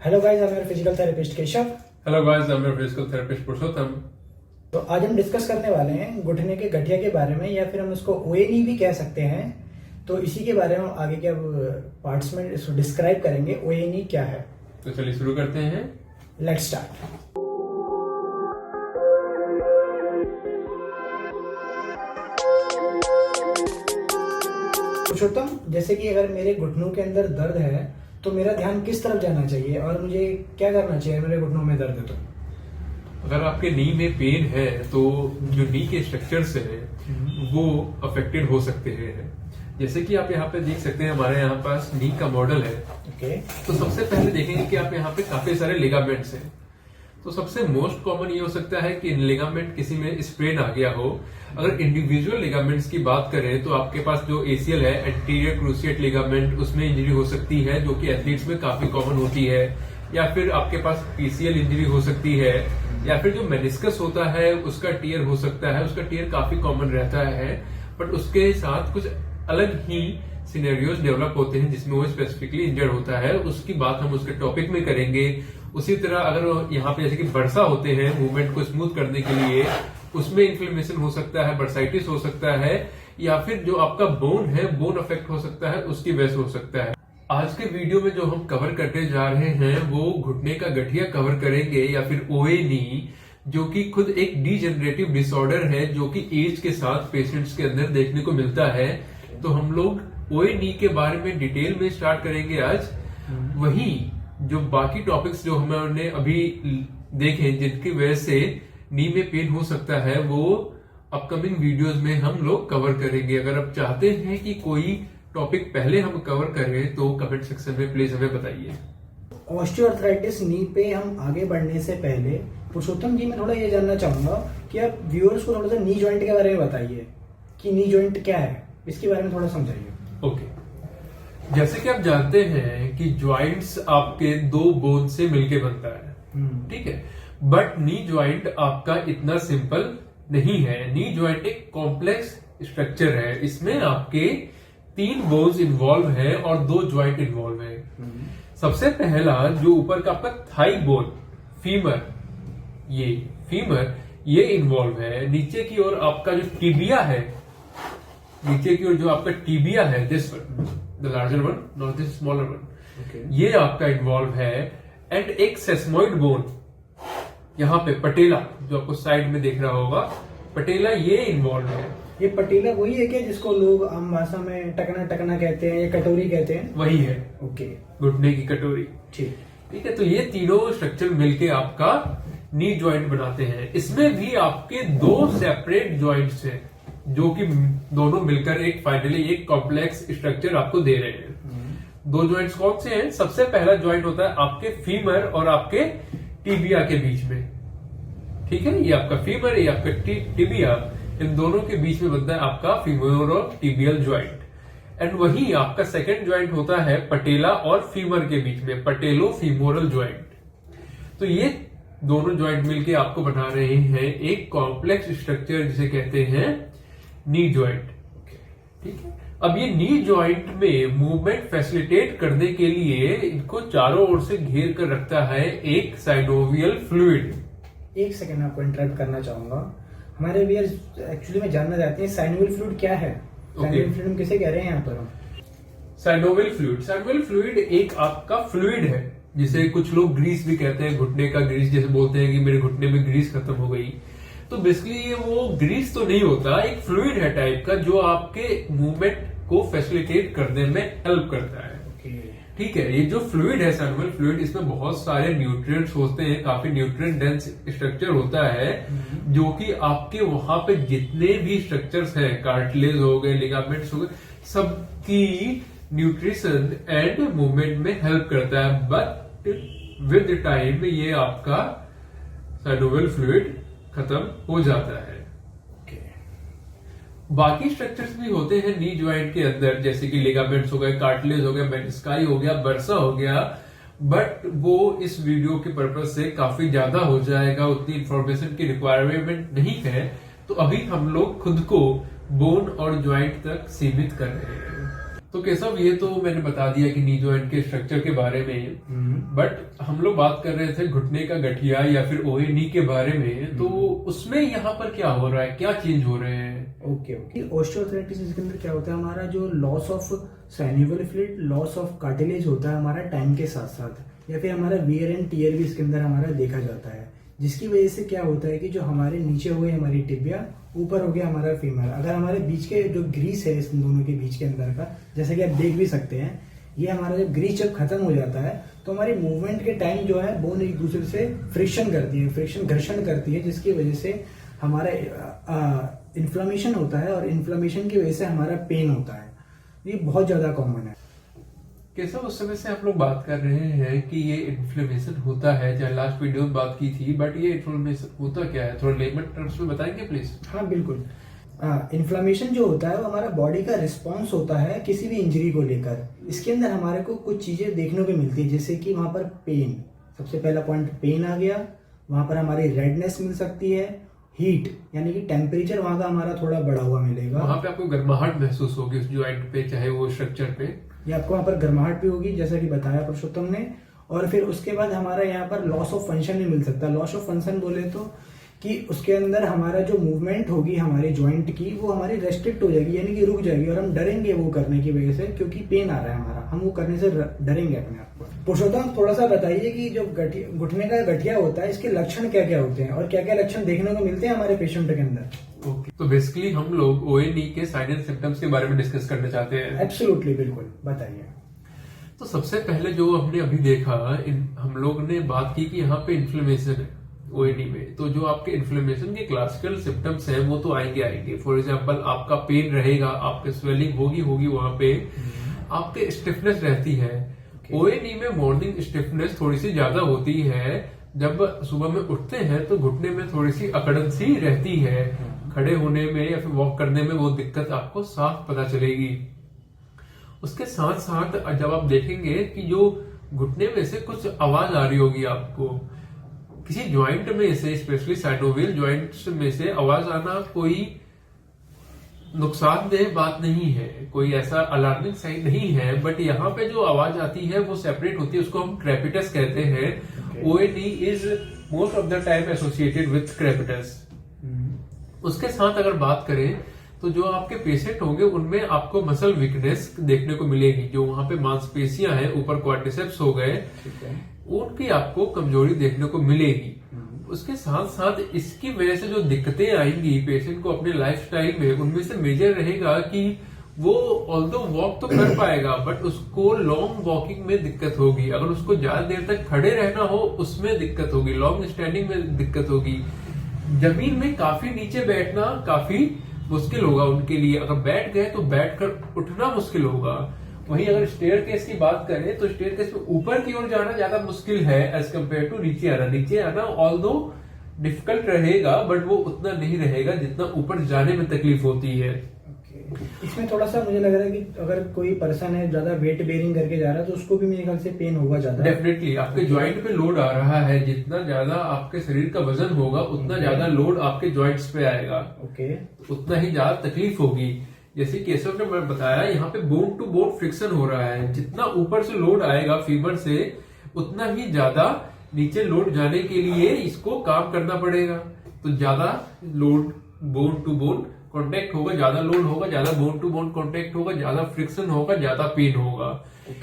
Hello guys, I'm your physical therapist Keshav. Hello guys, I am your physical therapist Purushottam. तो आज हम discuss करने वाले हैं घुटने के गठिया के बारे में, या फिर हम उसको ओएनी भी कह सकते हैं। तो इसी के बारे में आगे के अब पार्ट्स में इसको डिस्क्राइब करेंगे ओएनी क्या है। तो चलिए शुरू करते हैं। Let's start. पुरुषोत्तम, जैसे कि अगर मेरे घुटनों के अंदर दर्द है तो मेरा ध्यान किस तरफ जाना चाहिए और मुझे क्या करना चाहिए मेरे घुटनों में दर्द है तो? अगर आपके नी में पेन है तो जो नी के स्ट्रक्चर्स हैं वो अफेक्टेड हो सकते हैं। जैसे कि आप यहाँ पे देख सकते हैं, हमारे यहाँ पास नी का मॉडल है। ओके। तो सबसे पहले देखेंगे कि आप यहाँ पे काफी सारे लिगामेंट्स हैं। तो सबसे मोस्ट कॉमन ये हो सकता है कि लिगामेंट किसी में स्प्रेन आ गया हो। अगर इंडिविजुअल लिगामेंट्स की बात करें तो आपके पास जो एसीएल है, एंटीरियर क्रूसिएट लिगामेंट, उसमें इंजरी हो सकती है जो कि एथलीट्स में काफी कॉमन होती है। या फिर आपके पास पीसीएल इंजरी हो सकती है, या फिर जो मेनिस्कस होता है उसका टीयर हो सकता है। उसका टीयर काफी कॉमन रहता है, बट उसके साथ कुछ अलग ही सिनेरियोज डेवलप होते हैं जिसमें वो स्पेसिफिकली इंजर्ड होता है। उसकी बात हम उसके टॉपिक में करेंगे। उसी तरह अगर यहाँ पे जैसे कि बर्सा होते हैं मूवमेंट को स्मूथ करने के लिए, उसमें इन्फ्लेमेशन हो सकता है, बर्साइटिस हो सकता है, या फिर जो आपका बोन है बोन अफेक्ट हो सकता है, उसकी वजह से हो सकता है। आज के वीडियो में जो हम कवर करने जा रहे हैं वो घुटने का गठिया कवर करेंगे, या फिर ओएनी, जो कि खुद एक डीजेनरेटिव डिसऑर्डर है जो कि एज के साथ पेशेंट्स के अंदर देखने को मिलता है। तो हम लोग ओएनी के बारे में डिटेल में स्टार्ट करेंगे आज। वहीं जो बाकी टॉपिक्स जो हमने अभी देखे जिनकी वजह से नी में पेन हो सकता है, वो अपकमिंग वीडियोस में हम लोग कवर करेंगे। अगर आप चाहते हैं कि कोई टॉपिक पहले हम कवर करें तो कमेंट सेक्शन में प्लीज हमें बताइए। ऑस्टियोआर्थराइटिस नी पे हम आगे बढ़ने से पहले पुरुषोत्तम जी, मैं थोड़ा ये जानना चाहूंगा कि आप व्यूअर्स को थोड़ा सा नी जॉइंट के बारे में बताइए कि नी जॉइंट क्या है, इसके बारे में थोड़ा समझाइए। ओके। जैसे कि आप जानते हैं कि ज्वाइंट्स आपके दो बोन से मिलके बनता है, ठीक है। बट नी ज्वाइंट आपका इतना सिंपल नहीं है। नी ज्वाइंट एक कॉम्प्लेक्स स्ट्रक्चर है। इसमें आपके 3 बोन्स इन्वॉल्व है और 2 ज्वाइंट इन्वॉल्व है। सबसे पहला जो ऊपर का आपका थाई बोन, फीमर, ये इन्वॉल्व है। नीचे की ओर आपका जो टिबिया है, नीचे की ओर जो आपका टिबिया है, this one, the larger one, not this smaller one, ये आपका इन्वॉल्व है। एंड एक सेस्मोइड बोन यहाँ पे, पटेला, जो आपको साइड में देख रहा होगा, पटेला, ये इन्वॉल्व है। ये पटेला वही है क्या जिसको लोग आम भाषा में टकना टकना कहते हैं या कटोरी कहते हैं? वही है। ओके। घुटने की कटोरी। ठीक है। तो ये तीनों स्ट्रक्चर मिलके आपका नी ज्वाइंट बनाते हैं। इसमें भी आपके 2 सेपरेट ज्वाइंट्स हैं जो कि दोनों मिलकर एक फाइनली एक कॉम्प्लेक्स स्ट्रक्चर आपको दे रहे हैं। 2 ज्वाइंट्स कौन से हैं? सबसे पहला ज्वाइंट होता है आपके फीमर और आपके टिबिया के बीच में, ठीक है। ये आपका फीमर, ये आपका टिबिया, इन दोनों के बीच में बनता है आपका फीमोरो टिबियल ज्वाइंट। एंड वही आपका सेकंड ज्वाइंट होता है पटेला और फीमर के बीच में, पटेलो फीमोरल ज्वाइंट। तो ये दोनों ज्वाइंट मिलके आपको बना रहे हैं एक कॉम्प्लेक्स स्ट्रक्चर जिसे कहते हैं नी ज्वाइंट, ठीक है। अब ये नी ज्वाइंट में मूवमेंट फैसिलिटेट करने के लिए इनको चारों ओर से घेर कर रखता है एक साइनोवियल फ्लूइड। एक सेकंड आपको इंटरप्ट करना चाहूंगा। हमारे व्यूअर्स एक्चुअली में जानना चाहते हैं साइनोवियल फ्लूइड क्या है। साइनोवियल फ्लूइड किसे कह रहे हैं यहाँ पर हम? साइनोवियल फ्लूइड एक आपका फ्लूइड है जिसे कुछ लोग ग्रीस भी कहते हैं। घुटने का ग्रीस, जैसे बोलते हैं कि मेरे घुटने में ग्रीस खत्म हो गई। तो बेसिकली ये वो ग्रीस तो नहीं होता, एक फ्लूइड है टाइप का जो आपके मूवमेंट को फैसिलिटेट करने में हेल्प करता है, ठीक है। ये जो फ्लूइड है साइनोवियल फ्लूइड, इसमें बहुत सारे न्यूट्रिएंट्स होते हैं, काफी न्यूट्रिएंट डेंस स्ट्रक्चर होता है जो कि आपके वहां पे जितने भी स्ट्रक्चर्स हैं, कार्टिलेज हो गए, लिगामेंट्स हो गए, सबकी न्यूट्रिशन एंड मूवमेंट में हेल्प करता है। बट विद टाइम ये आपका साइनोवियल फ्लूइड खत्म हो जाता है। बाकी स्ट्रक्चर्स भी होते हैं नी ज्वाइंट के अंदर, जैसे कि लिगामेंट्स हो गए, कार्टिलेज हो गया, मेनिस्काई हो गया, बर्सा हो गया। बट वो इस वीडियो के पर्पज से काफी ज्यादा हो जाएगा, उतनी इंफॉर्मेशन की रिक्वायरमेंट नहीं है। तो अभी हम लोग खुद को बोन और ज्वाइंट तक सीमित कर रहे हैं। तो केशव, ये तो मैंने बता दिया कि नी जॉइंट के स्ट्रक्चर के बारे में, बट हम लोग बात कर रहे थे घुटने का गठिया या फिर ओए नी के बारे में, तो उसमें यहाँ पर क्या हो रहा है, क्या चेंज हो रहे हैं? ओके ऑस्टियोआर्थराइटिस इसके अंदर क्या होता है, हमारा जो loss of synovial fluid, loss of cartilage होता है हमारा टाइम के साथ साथ, या फिर हमारा वियर एंड टियर भी इसके अंदर हमारा देखा जाता है, जिसकी वजह से क्या होता है कि जो हमारे नीचे हो गए हमारी टिबिया, ऊपर हो गया हमारा फीमर, अगर हमारे बीच के जो ग्रीस है इस दोनों के बीच के अंदर का, जैसे कि आप देख भी सकते हैं, ये हमारा जब ग्रीस जब खत्म हो जाता है तो हमारी मूवमेंट के टाइम जो है बोन एक दूसरे से फ्रिक्शन करती है, फ्रिक्शन घर्षण करती है, जिसकी वजह से हमारा इन्फ्लामेशन होता है, और इन्फ्लामेशन की वजह से हमारा पेन होता है। ये बहुत ज्यादा कॉमन है। कैसा उस समय से आप लोग बात कर रहे हैं कि ये इन्फ्लेमेशन होता है, चाहे लास्ट वीडियो में बात की थी, बट ये इन्फ्लेमेशन होता क्या है, थोड़ा लेमन टर्म्स में बताएंगे प्लीज? हाँ बिल्कुल। इन्फ्लामेशन जो होता है वो हमारा बॉडी का रिस्पॉन्स होता है किसी भी इंजरी को लेकर। इसके अंदर हमारे को कुछ चीजें देखने को मिलती है, जैसे कि वहां पर पेन, सबसे पहला पॉइंट पेन आ गया, वहां पर हमारी रेडनेस मिल सकती है, हीट यानी कि टेम्परेचर वहां का हमारा थोड़ा बढ़ा हुआ मिलेगा, वहां पे आपको गर्माहट महसूस होगी उस जॉइंट पे, चाहे वो स्ट्रक्चर पे, या आपको वहां पर गर्माहट भी होगी जैसा कि बताया पुरुषोत्तम ने। और फिर उसके बाद हमारा यहाँ पर लॉस ऑफ फंक्शन भी मिल सकता है। लॉस ऑफ फंक्शन बोले तो कि उसके अंदर हमारा जो मूवमेंट होगी हमारी जॉइंट की, वो हमारी रेस्ट्रिक्ट हो जाएगी, यानी कि रुक जाएगी, और हम डरेंगे वो करने की वजह से, क्योंकि पेन आ रहा है हमारा, हम वो करने से डरेंगे अपने आप को। पुरुषोत्तम थोड़ा सा बताइए कि जो घुटने का गठिया होता है, इसके लक्षण क्या क्या होते हैं और क्या क्या लक्षण देखने को मिलते हैं हमारे पेशेंट के अंदर? ओके, तो बेसिकली हम लोग ओए नी के साइन एंड सिम्टम्स के बारे में डिस्कस करना चाहते हैं। एब्सोल्युटली, बिल्कुल, बताइए। तो सबसे पहले जो हमने अभी देखा, हम लोग ने बात की कि यहाँ पे इन्फ्लेमेशन है ओएडी में, तो जो आपके इन्फ्लेमेशन के क्लासिकल सिम्टम्स हैं वो तो आएंगे। फॉर एग्जांपल आपका पेन रहेगा, आपके स्वेलिंग होगी वहां पे, आपके स्टिफनेस रहती है। ओएडी में मॉर्निंग स्टिफनेस थोड़ी सी ज्यादा होती है, जब सुबह में उठते हैं तो घुटने में थोड़ी सी अकड़न सी रहती है, खड़े होने में या फिर वॉक करने में वो दिक्कत आपको साफ पता चलेगी। उसके साथ साथ जब आप देखेंगे कि जो घुटने में से कुछ आवाज आ रही होगी आपको, किसी ज्वाइंट में से, स्पेशली साइनोवियल ज्वाइंट्स में से आवाज आना कोई नुकसानदेह बात नहीं है, कोई ऐसा अलार्मिंग साइन नहीं है, बट यहाँ पे जो आवाज आती है वो सेपरेट होती है, उसको हम क्रेपिटस कहते हैं। OAD is most of the time associated with crepitus. उसके साथ अगर बात करें तो जो आपके पेशेंट होंगे उनमें आपको मसल वीकनेस देखने को मिलेगी, जो वहां पे मांसपेशियां हैं, ऊपर क्वाड्रिसेप्स हो गए, उनकी आपको कमजोरी देखने को मिलेगी। उसके साथ साथ इसकी वजह से जो दिक्कतें आएंगी पेशेंट को अपने लाइफस्टाइल में, उनमें से मेजर रहेगा कि वो ऑल्दो वॉक तो कर पाएगा बट उसको लॉन्ग वॉकिंग में दिक्कत होगी, अगर उसको ज्यादा देर तक खड़े रहना हो उसमें दिक्कत होगी, लॉन्ग स्टैंडिंग में दिक्कत होगी, जमीन में काफी नीचे बैठना काफी मुश्किल होगा उनके लिए, अगर बैठ गए तो बैठकर उठना मुश्किल होगा। वहीं अगर स्टेयर केस की बात करें तो स्टेयर केस में ऊपर की ओर जाना ज्यादा मुश्किल है एज कम्पेयर टू नीचे आना ऑल्दो डिफिकल्ट रहेगा बट वो उतना नहीं रहेगा जितना ऊपर जाने में तकलीफ होती है। इसमें थोड़ा सा मुझे लग रहा है कि अगर कोई पर्सन है ज्यादा वेट बेयरिंग करके जा रहा है तो उसको भी मेरे ख्याल से पेन होगा ज्यादा। डेफिनेटली आपके ज्वाइंट पे लोड आ रहा है, जितना ज्यादा आपके शरीर का वजन होगा उतना ज्यादा लोड आपके ज्वाइंट्स पे आएगा, उतना ही ज्यादा तकलीफ होगी। जैसे केशव ने बताया यहाँ पे बोन टू बोन फ्रिक्शन हो रहा है, जितना ऊपर से लोड आएगा फीमर से उतना ही ज्यादा नीचे लोड जाने के लिए इसको काम करना पड़ेगा, तो ज्यादा load bone to bone contact होगा, ज्यादा लोड होगा, ज्यादा बोन टू बोन कांटेक्ट होगा, ज्यादा फ्रिक्शन होगा, ज्यादा पेन होगा।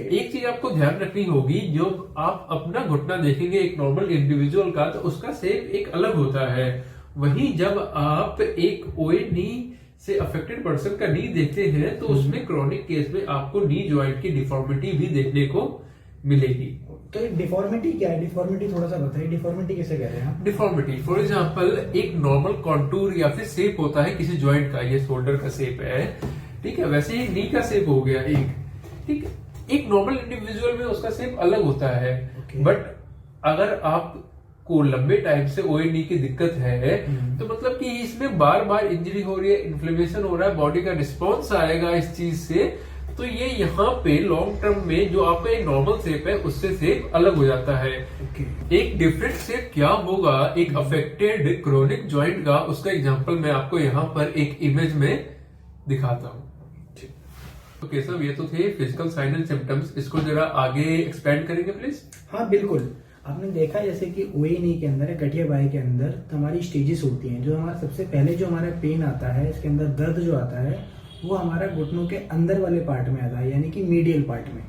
एक चीज आपको ध्यान रखनी होगी, जो आप अपना घुटना देखेंगे एक नॉर्मल इंडिविजुअल का तो उसका शेप एक अलग होता है, वहीं जब आप एक ओए नी से अफेक्टेड पर्सन का नी देखते हैं तो उसमें क्रॉनिक केस में आपको नी जॉइंट की डिफॉर्मिटी भी देखने को मिलेगी। तो डिफॉर्मिटी क्या है? डिफॉर्मिटी थोड़ा सा बताइए, डिफॉर्मिटी किसे कह रहे हैं आप? डिफॉर्मिटी फॉर एग्जांपल एक नॉर्मल कॉन्टूर या फिर शेप होता है किसी जॉइंट का, ये शोल्डर का शेप है, ठीक है, वैसे ही नी का शेप हो गया एक, ठीक है, एक नॉर्मल इंडिविजुअल में उसका शेप अलग होता है, बट अगर आप को लंबे टाइम से ओए नी की दिक्कत है तो मतलब कि इसमें बार बार इंजरी हो रही है, इन्फ्लेमेशन हो रहा है, बॉडी का रिस्पॉन्स आएगा इस चीज से, तो ये यहाँ पे लॉन्ग टर्म में जो आपका एक नॉर्मल शेप है उससे शेप अलग हो जाता है। एक डिफरेंट शेप क्या होगा एक अफेक्टेड क्रोनिक जॉइंट का, उसका एग्जांपल मैं आपको यहाँ पर एक इमेज में दिखाता हूँ। तो केशव, ये तो थे फिजिकल साइन एंड सिम्टम्स, इसको जरा आगे एक्सपेंड करेंगे प्लीज। हाँ बिल्कुल, आपने देखा जैसे कि ओए नी के अंदर, गठिया बाई के अंदर हमारी स्टेजेस होती हैं। जो हमारा सबसे पहले जो हमारा पेन आता है, इसके अंदर दर्द जो आता है वो हमारा घुटनों के अंदर वाले पार्ट में आता है, यानी कि मीडियल पार्ट में।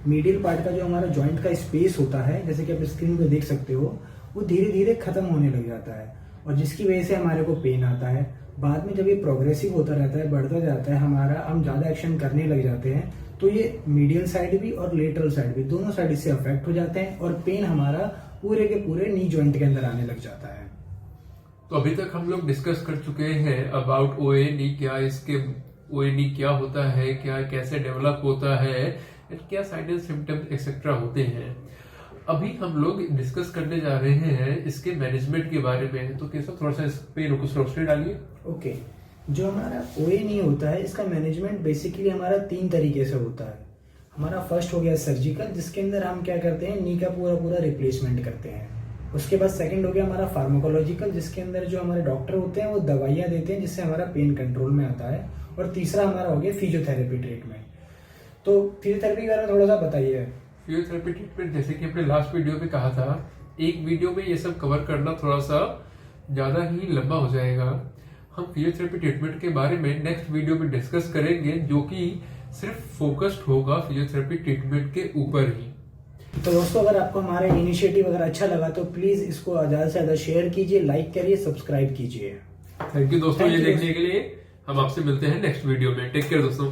मीडियल पार्ट का जो हमारा जॉइंट का स्पेस होता है, जैसे कि आप स्क्रीन पे देख सकते हो, वो धीरे धीरे खत्म होने लग जाता है और जिसकी वजह से हमारे को पेन आता है। बाद में जब ये प्रोग्रेसिव होता रहता है, बढ़ता जाता है हमारा, हम ज्यादा एक्शन करने लग जाते हैं, तो ये मीडियल साइड भी और लेटरल साइड भी, दोनों साइड इससे अफेक्ट हो जाते हैं और पेन हमारा पूरे के पूरे नी जॉइंट के अंदर आने लग जाता है। तो अभी तक हम लोग डिस्कस कर चुके हैं अबाउट ओए नी, क्या इसके ओए नी क्या होता है, क्या कैसे डेवलप होता है, क्या साइन एंड सिम्टम्स एक्सेट्रा होते हैं। अभी हम लोग डिस्कस करने जा रहे हैं इसके मैनेजमेंट के बारे में। तो कैसा थोड़ा सा इस पे रोशनी डालिए। ओके, जो हमारा ओए नी होता है, इसका मैनेजमेंट बेसिकली हमारा 3 तरीके से होता है। हमारा फर्स्ट हो गया सर्जिकल, जिसके अंदर हम क्या करते हैं, नी का पूरा पूरा रिप्लेसमेंट करते हैं। उसके बाद सेकंड हो गया हमारा फार्माकोलॉजिकल, जिसके अंदर जो हमारे डॉक्टर होते हैं वो दवाइयाँ देते हैं जिससे हमारा पेन कंट्रोल में आता है। और तीसरा हमारा हो गया फिजियोथेरेपी ट्रीटमेंट। तो फिजियोथेरेपी के बारे में थोड़ा सा बताइए। फिजियोथेरेपी ट्रीटमेंट, जैसे कि अपने लास्ट वीडियो में कहा था, एक वीडियो में ये सब कवर करना थोड़ा सा ज्यादा ही लंबा हो जाएगा। हम फिजियोथेरेपी ट्रीटमेंट के बारे में नेक्स्ट वीडियो में डिस्कस करेंगे, जो कि सिर्फ फोकस्ड होगा फिजियोथेरेपी ट्रीटमेंट के ऊपर ही। तो दोस्तों, अगर आपको हमारा इनिशिएटिव अगर अच्छा लगा तो प्लीज इसको ज्यादा से ज्यादा शेयर कीजिए, लाइक करिए, सब्सक्राइब कीजिए। थैंक यू दोस्तों, Thank ये you देखने के लिए। हम आपसे मिलते हैं नेक्स्ट वीडियो में। टेक केयर दोस्तों।